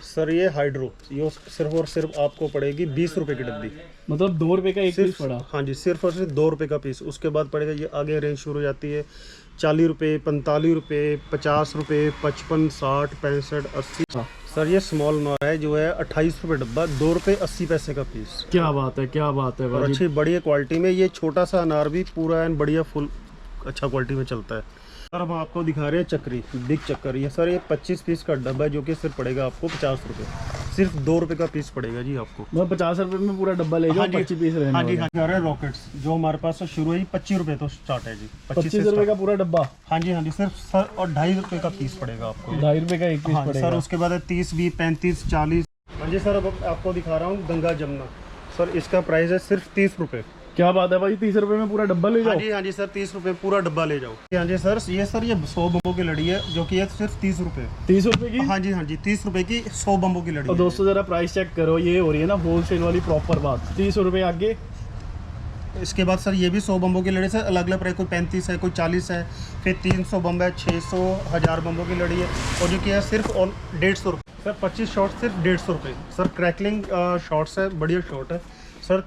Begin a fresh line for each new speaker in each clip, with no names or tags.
Sir ये hydro ये सिर्फ और सिर्फ आपको पड़ेगी 20 रुपए की डब्बी।
मतलब 2 रुपए का एक पीस
सिर्फ
पड़ा।
हाँ जी, सिर्फ और सिर्फ 2 रुपए का पीस। उसके बाद पड़ेगा ये आगे रेंज शुरू हो जाती है 40 रुपये, 45 रुपये, 50 रुपये, 55, 60, 65, 80। सर ये स्मॉल अनार है जो है 28 रुपये डब्बा, 2 रुपये 80 पैसे का पीस।
क्या बात है, क्या बात है
और
भाई।
अच्छी बढ़िया क्वालिटी में। ये छोटा सा अनार भी पूरा एंड बढ़िया फुल अच्छा क्वालिटी में चलता है। सर हम आपको दिखा रहे हैं चक्री, बिग चक्कर। ये सर ये 25 पीस का डब्बा है जो कि सिर्फ पड़ेगा आपको 50 रुपये। सिर्फ 2 रुपये का पीस पड़ेगा जी आपको।
मतलब 50 रुपए में पूरा डब्बा ले जाओ। 25 पीस रहने
हाँ जी,
वाले।
हाँ जी। रॉकेट्स जो हमारे पास शुरू है 25 रुपये तो स्टार्ट है जी।
25 रुपए का पूरा डब्बा।
हाँ जी, हाँ जी। सिर्फ सर और 2.5 रुपये का पीस पड़ेगा आपको।
2.5 रुपए का एक पीस
हाँ
पड़ेगा
सर। उसके बाद है 30, 20, 35, 40। हाँ जी सर, अब आपको दिखा रहा हूँ गंगा जमुना। सर इसका प्राइस है सिर्फ 30 रुपये।
क्या बात है भाई, 30 रुपए में पूरा डब्बा ले जाओ।
हाँ जी, हाँ जी सर, 30 रुपये पूरा डब्बा ले जाओ। हाँ जी सर, ये 100 बम्बों की लड़ी है जो कि ये सिर्फ 30 रुपये।
30 रुपए की।
हाँ जी, हाँ जी, 30 रुपये की 100 बम्बों की लड़ी
और
है।
दोस्तों जरा प्राइस चेक करो, ये हो रही है ना होलसेल वाली प्रॉपर बात। 30 रुपए आगे।
इसके बाद सर ये भी 100 बम्बों की लड़ी से अलग अलग प्राइस, कोई 35 है, कोई 40 है, फिर 300 बम्ब है, 600, 1000 बम्बों की लड़ी है। और जो कि है सिर्फ और 150 रुपये। सर 25 शॉट सिर्फ 150 रुपये। सर क्रैकलिंग शॉट्स है, बढ़िया शॉट है सर।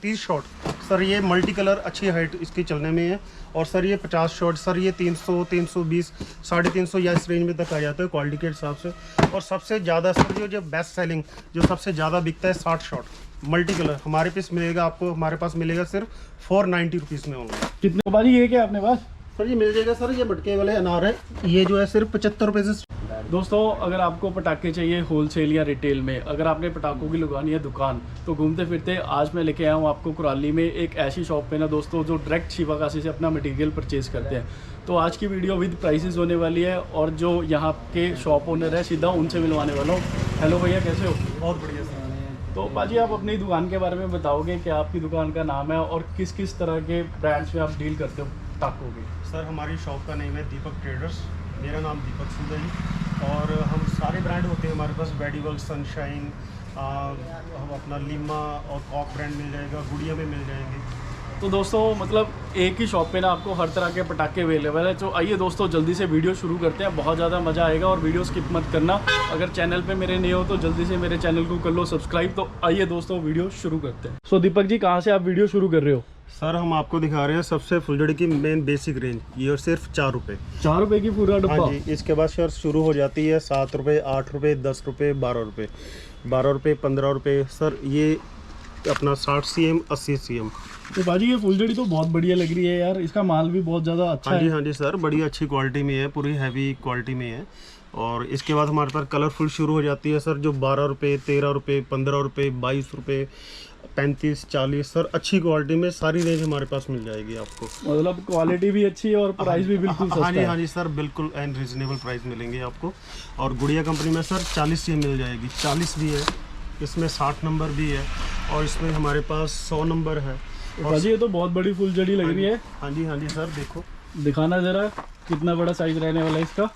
30 शॉट सर, ये मल्टी कलर अच्छी हाइट इसकी चलने में है। और सर ये 50 शॉट सर, ये 300, 320, 350 या इस रेंज में तक आ जाता है क्वालिटी के हिसाब से। और सबसे ज़्यादा सर जो बेस्ट सेलिंग जो सबसे ज़्यादा बिकता है 60 शॉट मल्टी कलर हमारे पास मिलेगा आपको। हमारे पास मिलेगा सिर्फ 490 रुपीज़ में होंगे।
कितने भाजी ये क्या अपने पास?
सर ये मिल जाएगा सर, ये बटके वाले अनार है, ये जो है सिर्फ 75 रुपये से।
दोस्तों अगर आपको पटाखे चाहिए होलसेल या रिटेल में, अगर आपने पटाखों की लगानी है दुकान, तो घूमते फिरते आज मैं लेके आया हूँ आपको कुराली में एक ऐसी शॉप पे ना दोस्तों जो डायरेक्ट शिवकाशी से अपना मटेरियल परचेज करते हैं। तो आज की वीडियो विद प्राइसेस होने वाली है और जो यहाँ के शॉप ओनर है सीधा उनसे मिलवाने वाला हूँ। हेलो भैया, कैसे हो?
बहुत बढ़िया सर।
तो बाजी आप अपनी दुकान के बारे में बताओगे कि आपकी दुकान का नाम है और किस किस तरह के ब्रांड्स में आप डील करते हो पटाखों के?
सर हमारी शॉप का नेम है दीपक ट्रेडर्स। मेरा नाम दीपक सूद है जी। और हम सारे ब्रांड होते हैं हमारे पास, बेडीवल, सनशाइन, हम अपना लीमा और कॉक ब्रांड मिल जाएगा, गुड़िया में मिल जाएंगे।
तो दोस्तों मतलब एक ही शॉप पे ना आपको हर तरह के पटाखे अवेलेबल है। तो आइए दोस्तों जल्दी से वीडियो शुरू करते हैं, बहुत ज़्यादा मज़ा आएगा और वीडियो स्किप मत करना। अगर चैनल पे मेरे नए हो तो जल्दी से मेरे चैनल को कर लो सब्सक्राइब। तो आइए दोस्तों वीडियो शुरू करते हैं। सो दीपक जी कहाँ से आप वीडियो शुरू कर रहे हो?
सर हम आपको दिखा रहे हैं सबसे फुलझड़ी की मेन बेसिक रेंज, ये सिर्फ 4 रुपये।
4 रुपये की पूरा डब्बा?
हाँ जी। इसके बाद सर शुरू हो जाती है 7 रुपये, 8 रुपये, 10 रुपये, 12 रुपये, 12 रुपये, 15 रुपये। सर ये अपना 60 CM, 80 CM।
तो बाजी ये फुलझड़ी तो बहुत बढ़िया लग रही है यार, इसका माल भी बहुत ज़्यादा अच्छा
हाँ जी,
है।
हाँ जी सर, बड़ी अच्छी क्वालिटी में है, पूरी हैवी क्वालिटी में है। और इसके बाद हमारे पास कलरफुल शुरू हो जाती है सर, जो 12 रुपये, 13 रुपये, 15 रुपये, 22 रुपये, 35, 40। सर अच्छी क्वालिटी में सारी रेंज हमारे पास मिल जाएगी आपको।
मतलब क्वालिटी भी अच्छी है और प्राइस भी बिल्कुल सस्ता
हाँ जी,
है।
हाँ जी सर, बिल्कुल एंड रीजनेबल प्राइस मिलेंगे आपको। और गुड़िया कंपनी में सर 40 CM मिल जाएगी, 40 भी है, इसमें 60 नंबर भी है और इसमें हमारे पास 100 नंबर है।
बाजी ये तो बहुत बड़ी फुलझड़ी लग रही है।
हाँ जी, हाँ जी सर, देखो
दिखाना ज़रा कितना बड़ा साइज रहने वाला है इसका।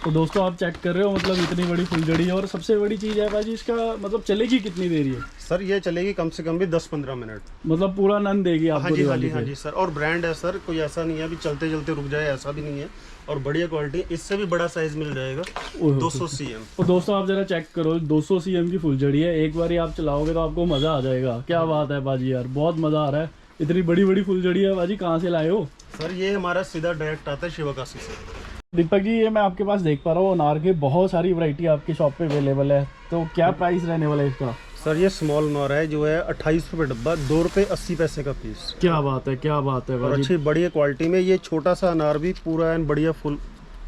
तो दोस्तों आप चेक कर रहे हो, मतलब इतनी बड़ी फुलझड़ी है। और सबसे बड़ी चीज़ है भाजी इसका मतलब चलेगी कितनी देर ये?
सर ये चलेगी कम से कम भी 10-15 मिनट।
मतलब पूरा नन देगी आपको?
हाँ जी, हाँ
दिवाली
जी, हाँ
पे।
जी सर। और ब्रांड है सर, कोई ऐसा नहीं है अभी चलते चलते रुक जाए, ऐसा भी नहीं है। और बढ़िया क्वालिटी, इससे भी बड़ा साइज मिल जाएगा 200 CM।
तो दोस्तों आप जरा चेक करो, 200 CM की फुलझड़ी है। एक बार आप चलाओगे तो आपको मज़ा आ जाएगा। क्या बात है बाजी यार, बहुत मज़ा आ रहा है। इतनी बड़ी बड़ी फुलझड़ी है बाजी, कहाँ से लाए हो?
सर ये हमारा सीधा डायरेक्ट आता है शिवकाशी से।
दीपक जी ये मैं आपके पास देख पा रहा हूँ अनार के बहुत सारी वैरायटी आपकी शॉप पे अवेलेबल है। तो क्या प्राइस रहने वाला है इसका?
सर ये स्मॉल अनार है जो है 28 रुपये डब्बा, 2 रुपये 80 पैसे का पीस।
क्या बात है, क्या बात है
और
भाई।
अच्छी बढ़िया क्वालिटी में। ये छोटा सा अनार भी पूरा एंड बढ़िया फुल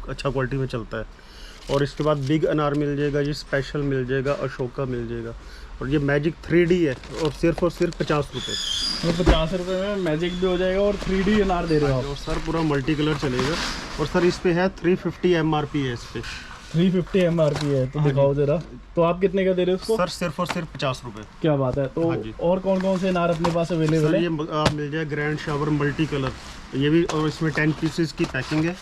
अच्छा क्वालिटी में चलता है। और इसके बाद बिग अनार मिल जाएगा जी, स्पेशल मिल जाएगा, अशोका मिल जाएगा। और ये मैजिक 3D है और सिर्फ 50 रुपये।
तो 50 रुपये में मैजिक भी हो जाएगा और 3D अनार दे रहे हो आप?
और सर पूरा मल्टी कलर चलेगा। और सर इस पे है 350 MRP है इस पे।
350 MRP है। तो दिखाओ जरा। तो आप कितने का दे रहे हो उसको?
सर सिर्फ और सिर्फ 50 रुपये।
क्या बात है। तो
हाँ जी।
और कौन कौन से अनार अपने पास अवेलेबल
सर
है?
ये आप मिल जाए ग्रैंड शावर मल्टी कलर, ये भी। और इसमें 10 पीसेस की पैकिंग है,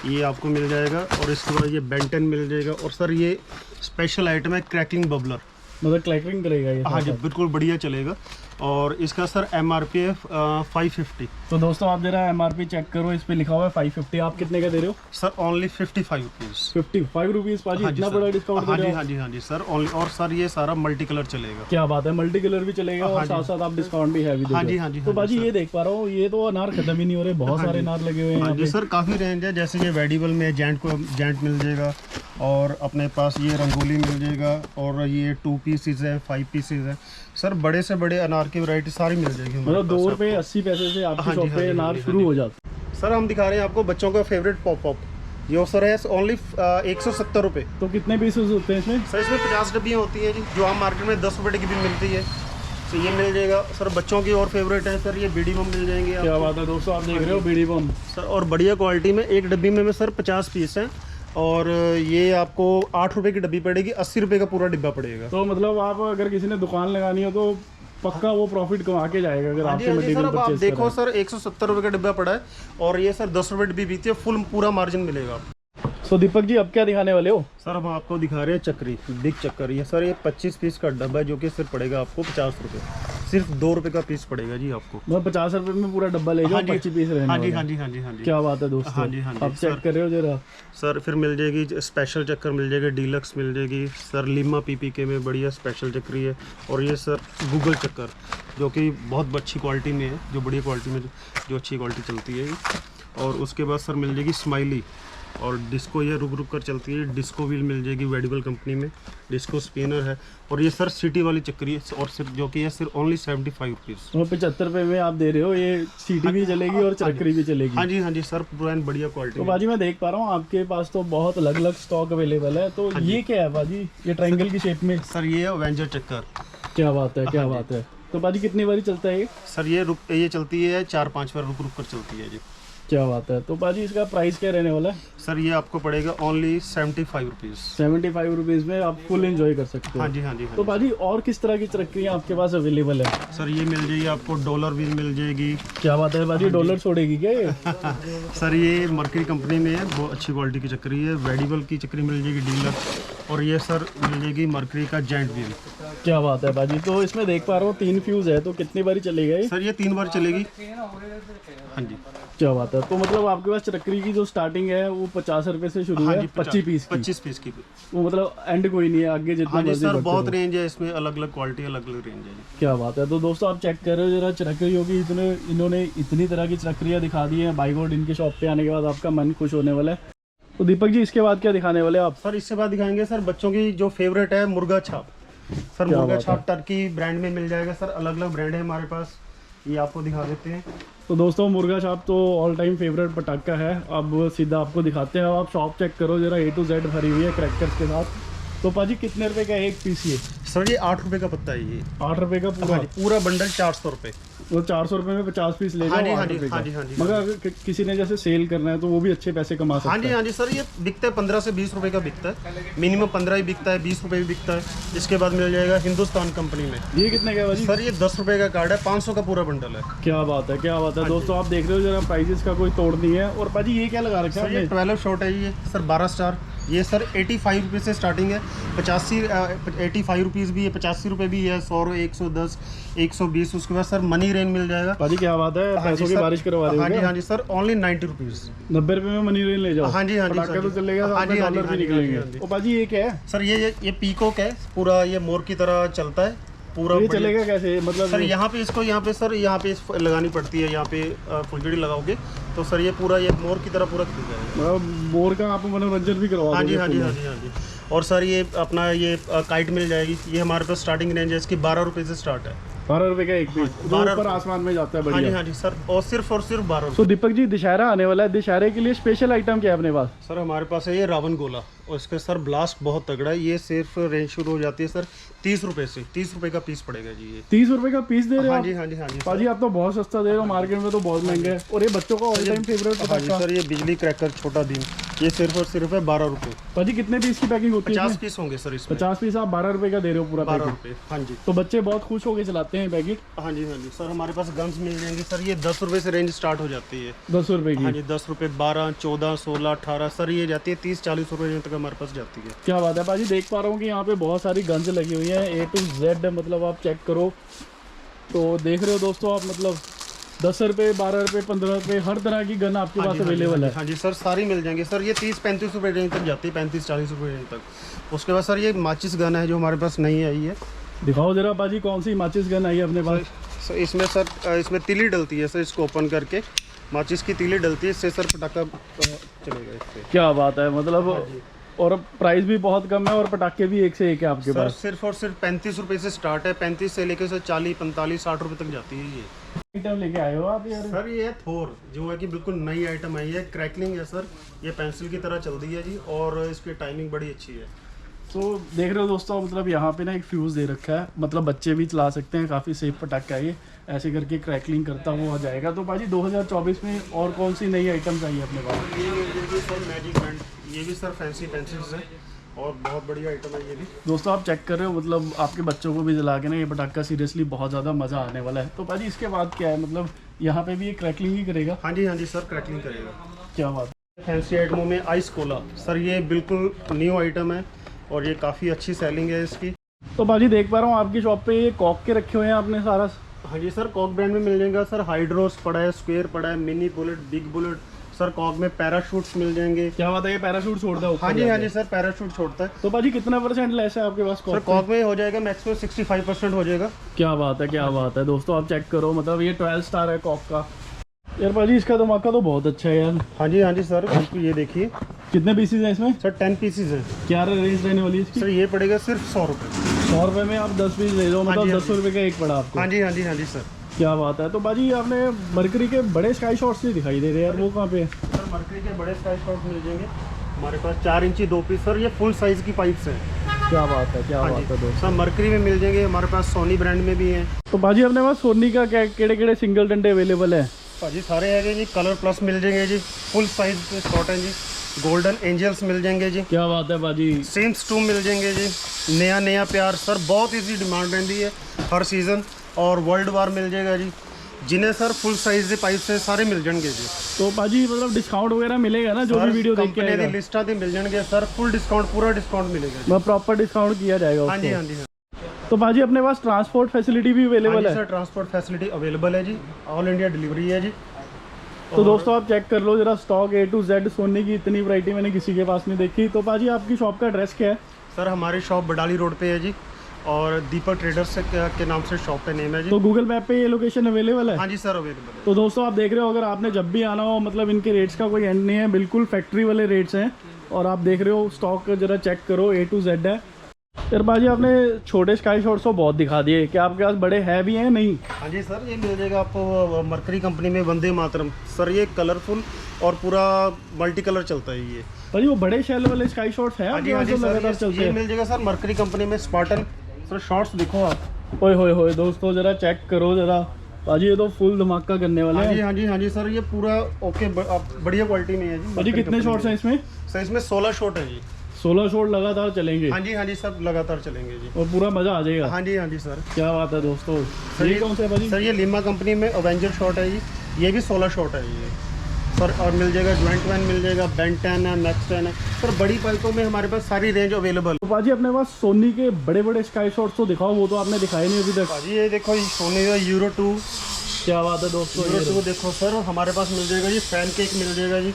ये आपको मिल जाएगा। और इसके बाद ये बेंटन मिल जाएगा। और सर ये स्पेशल आइटम है क्रैकलिंग बबलर,
मतलब क्रैकलिंग करेगा ये?
हाँ जी, बिल्कुल बढ़िया चलेगा। और इसका सर MRP है 550।
तो दोस्तों आप जरा MRP चेक करो, इस पे लिखा हुआ है 550। आप कितने का दे रहे हो?
Sir only 55 rupees.
55 रुपीज़ पाजी, इतना बड़ा डिस्काउंट दे रहे हो?
हाँ जी सर ओनली। और सर ये सारा मल्टी कलर चलेगा।
क्या बात है, मल्टी कलर भी चलेगा और साथ साथ आप डिस्काउंट भी हैवी दे रहे हो। तो बाजी ये देख पा रहा हूँ, ये तो अनार खत्म ही नहीं हो रहे, बहुत सारे अनार लगे हुए हैं
जी सर। काफ़ी रेंज है, जैसे ये वेडिबल में जेंट मिल जाएगा, और अपने पास ये रंगोली मिल जाएगा, और ये 2 पीसेस है, 5 पीसेस है सर। बड़े से बड़े अनार की वैरायटी सारी मिल जाएगी।
मतलब 2 रुपये 80 पैसे से आपकी शॉप पे अनार शुरू हो जाता है।
सर हम दिखा रहे हैं आपको बच्चों का फेवरेट पॉप। ये सर है ओनली 170 रुपये।
तो कितने पीसेस होते हैं इसमें?
सर इसमें 50 डब्बियाँ होती हैं जी, जो आम मार्केट में 10 रुपये की भी मिलती है। तो ये मिल जाएगा सर। बच्चों की और फेवरेट है सर, ये बीड़ी बम मिल जाएंगे।
क्या बात है दोस्तों, आप देख रहे हो बीड़ी बम
सर, और बढ़िया क्वालिटी में। एक डब्बी में सर 50 पीस हैं, और ये आपको 8 रुपये की डब्बी पड़ेगी, 80 रुपये का पूरा डिब्बा पड़ेगा।
तो मतलब आप अगर किसी ने दुकान लगानी हो तो पक्का वो प्रॉफिट कमा के जाएगा अगर आपसे मटेरियल
आप
परचेज
देखो सर 170 रुपये का डिब्बा पड़ा है, और ये सर 10 रुपये डब्बी बीती है, फुल पूरा मार्जिन मिलेगा।
तो दीपक जी अब क्या दिखाने वाले हो?
सर हम आपको दिखा रहे हैं चक्री, बिग चक्कर। ये सर ये 25 पीस का डब्बा है, जो कि सिर्फ पड़ेगा आपको 50 रुपये। सिर्फ 2 रुपये का पीस पड़ेगा जी आपको।
मतलब 50 रुपये में पूरा डब्बा ले जाओ, 25 पीस रहने वाले।
हाँ जी।
क्या बात है दोस्तों।
हाँ जी
आप चेक कर रहे हो जरा।
सर फिर मिल जाएगी स्पेशल चक्कर, मिल जाएगी डीलक्स मिल जाएगी सर। लिमा PPK में बढ़िया स्पेशल चक्री है। और ये सर गूगल चक्कर, जो कि बहुत अच्छी क्वालिटी में है, जो बढ़िया क्वालिटी में जो अच्छी क्वालिटी चलती है। और उसके बाद सर मिल जाएगी स्माइली, और डिस्को ये रुक कर चलती है। डिस्को व्हील मिल जाएगी वेडिबल कंपनी में, डिस्को स्पिनर है। और ये सर सिटी वाली चक्री है, और सिर्फ जो कि है सिर्फ ओनली 75 रुपीज़।
75 रुपये में आप दे रहे हो। ये सीटी भी चलेगी और चक्री भी चलेगी।
हाँ जी सर, ब्रांड बढ़िया क्वालिटी।
तो बाजी मैं देख पा रहा हूँ आपके पास तो बहुत अलग अलग स्टॉक अवेलेबल है। तो ये क्या है बाजी, ये ट्रायंगल की शेप में?
सर ये अवेंजर चक्कर।
क्या बात है, क्या बात है। तो बाजी कितनी बारी चलता है ये?
सर ये चलती है 4-5 बार रुक कर चलती है जी।
क्या बात है। तो बाजी इसका प्राइस क्या रहने वाला है?
सर ये आपको पड़ेगा ओनली 75 रुपीज़।
75 रुपीज़ में आप फुल एंजॉय कर सकते हो।
हाँ जी।
तो बाजी और किस तरह की चक्रियाँ आपके पास अवेलेबल है?
सर ये मिल जाएगी आपको डॉलर व्हील मिल जाएगी।
क्या बात है बाजी, डॉलर छोड़ेगी क्या ये?
सर ये मर्करी कंपनी में है, बहुत अच्छी क्वालिटी की चक्री है। वेडिबल की चक्री मिल जाएगी डीलर। और ये सर मिल जाएगी मर्करी का जेंट व्हील।
क्या बात है बाजी। तो इसमें देख पा रहा हूँ 3 फ्यूज़ है, तो कितनी बारी चलेगा ये?
सर ये 3 बार चलेगी। हाँ जी।
क्या बात है। तो मतलब आपके पास चक्री की जो स्टार्टिंग है वो 50 रुपये से शुरू है, 25 पीस की। वो मतलब एंड कोई नहीं है, आगे जितना
हाँ जी सर, बहुत रेंज है इसमें, अलग अलग क्वालिटी, अलग अलग रेंज है।
क्या बात है। तो दोस्तों आप चेक कर रहे हो जरा चक्रियों की, इन्होंने इतनी तरह की चक्रियाँ दिखा दी हैं। बाई गॉड, इनके शॉप पे आने के बाद आपका मन खुश होने वाला है। तो दीपक जी इसके बाद क्या दिखाने वाले आप?
सर इसके बाद दिखाएंगे सर बच्चों की जो फेवरेट है, मुर्गा छाप। सर मुर्गा छाप टर्की ब्रांड में मिल जाएगा सर। अलग अलग ब्रांड है हमारे पास, ये आपको दिखा देते हैं।
तो दोस्तों मुर्गा छाप तो ऑल टाइम फेवरेट पटाखा है। अब सीधा आपको दिखाते हैं। आप शॉप चेक करो जरा, A to Z भरी हुई है क्रैकर्स के साथ। तो पाजी कितने रुपए का एक पीस ये?
सर ये 8 रुपये का पत्ता है। ये
8 रुपये का
पूरा बंडल 400 रुपये।
तो 400 रुपये में 50 पीस ले जाओ।
हाँ जी।
मगर अगर किसी ने जैसे सेल करना है तो वो भी अच्छे पैसे कमा सकता है।
हाँ जी सर, ये बिकता है 15 से 20 रुपये का बिकता है। मिनिमम 15 ही बिकता है, 20 रुपये भी बिकता है। इसके बाद मिल जाएगा हिंदुस्तान कंपनी में।
ये कितने का भाजी?
सर ये 10 रुपये का कार्ड है, 500 का पूरा बंडल है।
क्या बात है, क्या बात है। दोस्तों आप देख रहे हो जरा, प्राइजेस का कोई तोड़ नहीं है। और भाजी ये क्या लगा रखा है?
ये 12 शॉट है ये सर, 12 स्टार। ये सर 85 रुपये से स्टार्टिंग है। 85 रुपीज़ भी है, 85 रुपये भी है, 100, 110, 120। उसके बाद सर मनी रेन मिल जाएगा।
भाजी क्या बात है, पैसों की बारिश करवा रहे हो?
हाँ जी सर, ओनली 90 रुपीज़।
90 रुपये में मनी रेन ले जाओ।
हाँ जी
पटाखा तो चलेगा, डॉलर भी निकलेंगे। और भाजी ये क्या है?
सर ये पीकॉक है, पूरा ये मोर की तरह चलता है पूरा।
ये चलेगा कैसे मतलब?
सर यहाँ पे इसको यहाँ पे लगानी पड़ती है। यहाँ पे फुलझड़ी लगाओगे तो सर ये पूरा ये मोर की तरह पूरा खिल जाएगा।
मोर का आप मनोरंजन भी करवा
हाँ जी। और सर ये अपना ये काइट मिल जाएगी। ये हमारे पास स्टार्टिंग रेंज है इसकी 12 रुपये से स्टार्ट है।
12 रुपये का एक पीस, ऊपर आसमान में जाता है। बढ़िया।
हाँ जी सर, और सिर्फ 12
तो दीपक जी दशहरा आने वाला है, दशहरे के लिए स्पेशल आइटम क्या है अपने पास?
सर हमारे पास है ये रावण गोला, और इसका सर ब्लास्ट बहुत तगड़ा है। ये सिर्फ रेंज शुरू हो जाती है सर 30 रुपये से। 30 रुपये का पीस पड़ेगा जी। ये
30 रुपये का पीस दे रहे हो?
हाँ जी।
पाजी आप तो बहुत सस्ता दे रहे हो, मार्केट में तो बहुत महंगा है। और ये बच्चों का ऑल टाइम फेवरेट पटाखा।
सर ये बिजली क्रैकर छोटा दिन, ये सिर्फ और सिर्फ है 12 रुपये।
पाजी कितने पीस की पैकिंग होती है?
50 पीस होंगे सर इसमें।
50 पीस आप 12 रुपये का दे रहे हो पूरा?
12 रुपये। हाँ जी।
तो बच्चे बहुत खुश होकर चलाते हैं पैकेट।
हाँ जी सर, हमारे पास गन्स मिल जाएंगे सर। ये 10 रुपये से रेंज स्टार्ट हो जाती है।
10 रुपये की?
हाँ जी, 10 रुपये, 12, 14, 16, 18 सर ये जाती है 30-40 रुपये तक हमारे पास जाती है।
क्या बात है पाजी, देख पा रहा हूँ कि यहाँ पे बहुत सारी गन्स लगी हुई हैं A to Z। मतलब आप चेक करो, तो देख रहे हो दोस्तों आप, मतलब 10 रुपये, 12 रुपये, 15 रुपये, हर तरह की गन आपके पास अवेलेबल है।
हाँ जी सर, सारी मिल जाएंगे सर। ये 30-35 रुपये रेंज तक जाती है, 35-40 रुपये रेंज तक। उसके बाद सर ये माचिस गन है जो हमारे पास नई आई है।
दिखाओ जरा बाजी, कौन सी माचिस गन आई है अपने पास?
सर इसमें सर इसमें तीली डलती है सर, इसको ओपन करके माचिस की तीली डलती है, इससे सर पटाखा चलेगा इससे।
क्या बात है, मतलब और प्राइस भी बहुत कम है और पटाखे भी एक से एक है आपके
सर
पास।
सिर्फ और सिर्फ 35 रुपये से स्टार्ट है, 35 से लेकर सर 40, 45, 60 रुपये तक जाती है ये
आइटम लेके आए हो आप यार?
सर ये है थोर, जो है कि बिल्कुल नई आइटम आई है, क्रैकलिंग है सर, ये पेंसिल की तरह चलती है जी, और इसकी टाइमिंग बड़ी अच्छी है।
तो देख रहे हो दोस्तों, मतलब यहाँ पे ना एक फ्यूज़ दे रखा है, मतलब बच्चे भी चला सकते हैं, काफ़ी सेफ पटाखा है ये, ऐसे करके क्रैकलिंग करता हुआ जाएगा। तो भाजी 2024 में और कौन सी नई आइटम्स आई है अपने पास?
ये मिल जाएगी सर मैजिक बैंड, ये भी सर फैंसी पेंसिल्स है और बहुत बढ़िया आइटम है ये भी।
दोस्तों आप चेक कर रहे हो, मतलब आपके बच्चों को भी जला के ना ये पटाखा सीरियसली बहुत ज़्यादा मज़ा आने वाला है। तो भाजी इसके बाद क्या है, मतलब यहाँ पे भी ये क्रैकलिंग ही करेगा?
हाँ जी सर, क्रैकलिंग करेगा।
क्या बात है।
फैंसी आइटमों में आइस कोला सर, ये बिल्कुल न्यू आइटम है और ये काफ़ी अच्छी सेलिंग है इसकी।
तो भाजी देख पा रहा हूँ आपकी शॉप पे ये कॉक के रखे हुए हैं आपने सारा।
हाँ जी सर, कॉक ब्रांड में मिल जाएगा सर, हाइड्रोस पड़ा है, स्क्वायर पड़ा है, mini bullet, big bullet sir, cock में पैराशूट्स मिल जाएंगे।
क्या बात है, ये पैराशूट छोड़ता है?
हाँ जी सर, पैराशूट छोड़ता है।
तो भाजी कितना % लेस है आपके पास
सर कॉक में हो जाएगा मैक्सिमम 65% हो जाएगा।
क्या बात है, क्या बात है दोस्तों, आप चेक करो, मतलब ये 12 स्टार है कॉक का। यार भाजी इसका धमाका तो बहुत अच्छा है यार।
हाँ जी सर, आपको ये देखिए
कितने पीसेज हैं इसमें?
सर 10 पीसीज हैं।
क्या रेंज रहने वाली है इसकी?
सर ये पड़ेगा सिर्फ 100 रुपये।
100 रुपये में आप 10 पीस ले लो, मतलब
हाँ
10 रुपये का एक पड़ा आपको।
हाँ जी सर।
क्या बात है। तो बाजी आपने मरकरी के बड़े स्काई शॉट्स नहीं दिखाई दे रहे यार, वो कहाँ पे है?
सर मरकरी के बड़े स्काई शॉट मिल जाएंगे हमारे पास, 4 इंची 2 पीस सर, ये फुल साइज की पाइप्स हैं।
क्या बात है, क्या बात है दोस्तों।
सर मरकरी में मिल जाएंगे, हमारे पास सोनी ब्रांड में भी हैं।
तो बाजी अपने पास सोनी का क्या केड़े सिंगल डंडे अवेलेबल है?
भाजी सारे है जी, कलर प्लस मिल जाएंगे जी, फुल साइज के शॉट हैं जी, गोल्डन एंजल्स मिल जाएंगे जी।
क्या बात है बाजी।
सेम्स 2 मिल जाएंगे जी, नया प्यार सर, बहुत इजी डिमांड रहती है हर सीज़न, और वर्ल्ड वार मिल जाएगा जी, जिन्हें सर फुल साइज के पाइप से सारे मिल जाएंगे जी।
तो बाजी मतलब डिस्काउंट वगैरह मिलेगा ना, जो भी वीडियो देख के आएगा?
लिस्टा भी मिल जाएंगे सर, फुल डिस्काउंट, पूरा डिस्काउंट मिलेगा,
प्रॉपर डिस्काउंट किया जाएगा।
हाँ जी।
तो बाजी अपने पास ट्रांसपोर्ट फैसिलिटी भी अवेलेबल है?
सर ट्रांसपोर्ट फैसिलिटी अवेलेबल है जी, ऑल इंडिया डिलीवरी है जी।
तो दोस्तों आप चेक कर लो जरा, stock A to Z Sony की इतनी वैरायटी मैंने किसी के पास नहीं देखी। तो बाजी आपकी शॉप का एड्रेस क्या है?
सर हमारी शॉप बडाली रोड पे है जी, और दीपक ट्रेडर्स के नाम से शॉप का नेम है जी।
तो गूगल मैप पे ये लोकेशन अवेलेबल है?
हाँ जी सर, अवेलेबल है।
तो दोस्तों आप देख रहे हो, अगर आपने जब भी आना हो, मतलब इनके रेट्स का कोई एंड नहीं है, बिल्कुल फैक्ट्री वाले रेट्स हैं। और आप देख रहे हो स्टॉक जरा चेक करो, A to Z है। यार बाजी आपने छोटे स्काई शॉट्स तो बहुत दिखा दिए, क्या आपके पास बड़े है भी हैं? नहीं।
हाँ जी सर, ये मिल जाएगा आपको मरकरी कंपनी में, वंदे मातरम सर, ये कलरफुल और पूरा मल्टी कलर चलता है ये।
भाजी वो बड़े शेल वाले स्काई शॉट्स हैं आपके पास जो लगातार चलते
ये
हैं?
मिल जाएगा सर मरकरी कंपनी में, स्पार्टन सर, शॉर्ट्स दिखो आप।
ओए होए दोस्तों जरा चेक करो जरा, भाजी ये तो फुल धमाका करने वाले हैं।
हाँ जी सर, ये पूरा ओके, बढ़िया क्वालिटी में है जी।
भाजी कितने शॉट्स हैं इसमें?
सर इसमें 16 शॉट है जी।
16 शॉट लगातार चलेंगे?
हाँ जी सब लगातार चलेंगे जी,
और पूरा मजा आ जाएगा।
हाँ जी सर।
क्या बात है दोस्तों।
सर
ये कौन सा है भाजी?
सर ये लिमा कंपनी में अवेंजर शॉट है जी, ये भी 16 शॉट है ये सर, और मिल जाएगा ज्वाइंट वैन मिल जाएगा, बेन 10 है, मैक्स 10 है सर, बड़ी पाइपों में हमारे पास सारी रेंज अवेलेबल।
तो भाजी अपने पास सोनी के बड़े बड़े स्काई शॉट्स तो दिखाओ, वो तो आपने दिखाए नहीं अभी तक।
भाजी ये देखो, ये सोनी का यूरो 2।
क्या बात है दोस्तों,
यूरो 2 देखो सर, हमारे पास मिल जाएगा जी, फैन केक मिल जाएगा जी,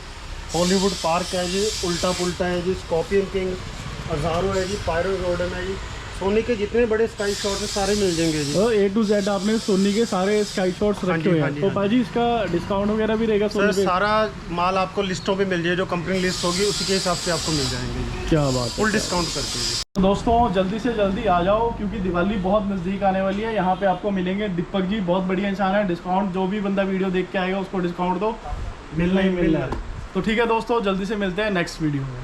हॉलीवुड पार्क है जी, उल्टा पुल्टा है जी, स्कॉर्पियन किंग, अजारो है जी, पायरो रोडन है जी, सोनी के जितने बड़े स्काई शॉट्स हैं सारे मिल जाएंगे जी।
तो A to Z आपने सोनी के सारे स्काई शॉट्स रखे हुए हैं। तो भाजी इसका डिस्काउंट वगैरह भी रहेगा सोनी
सर
पे?
सारा माल आपको लिस्टों पे मिल जाए, जो कंपनी लिस्ट होगी उसी के हिसाब से आपको मिल जाएंगे जी।
क्या बात है,
फुल डिस्काउंट करके जी।
तो दोस्तों जल्दी से जल्दी आ जाओ, क्योंकि दिवाली बहुत नज़दीक आने वाली है। यहाँ पे आपको मिलेंगे दीपक जी, बहुत बढ़िया इंसान है। डिस्काउंट जो भी बंदा वीडियो देख के आएगा उसको डिस्काउंट दो, मिलना ही मिलना है। तो ठीक है दोस्तों, जल्दी से मिलते हैं नेक्स्ट वीडियो में।